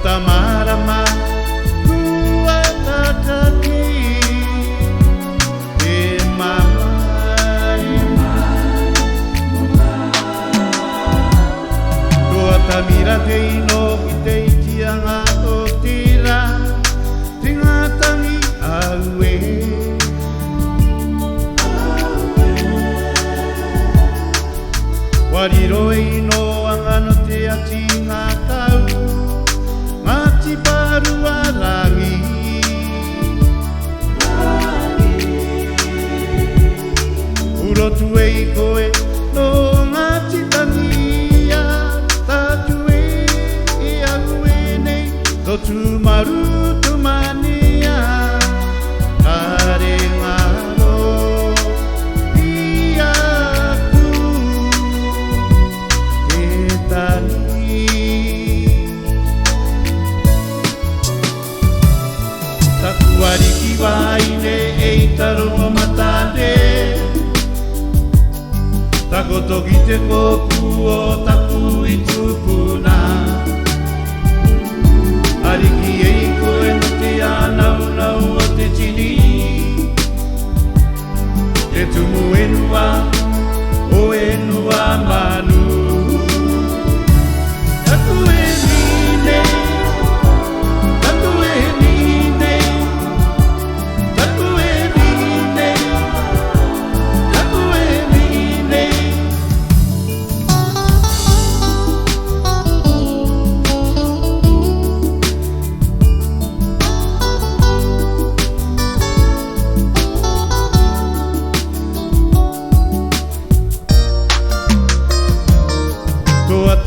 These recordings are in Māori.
tamarama Kua takaki E mamai Kua tamira te ino ki te itianga o tira Te ngatangi aue Wariro e ino angano te ati ngā tau Ngati paru a rangi Urotu e i koe no ngati tangia Tatu e i aue nei Totu maru tu mania Kare ngaro Wariki waine e taro o matane Tako toki te koku o taku i tupuna Ariki e koe no te anau nau o te tini Te tumu enua o enua manu Taku e nine Taku e nine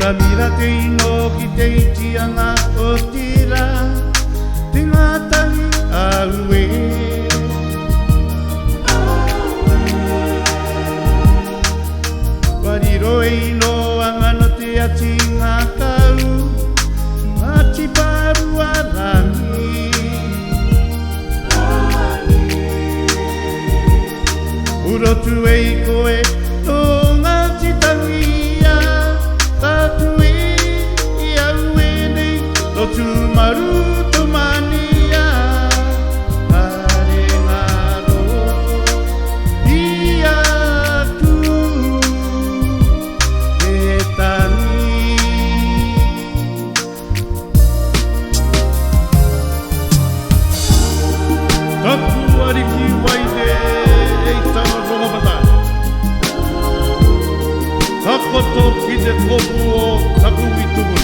Tamira te ino ki te itianga o tira Te ngatangi aue Wariro e ino angano te ati ngā kau Ati paru a rangi Urotu e i koe no ngati tangia Tatu e i aue nei Totu maru tu mania Kare ngaro I atu e tani Taku ariki waine e tama rongopata Takoto ki te kopu o taku i tumu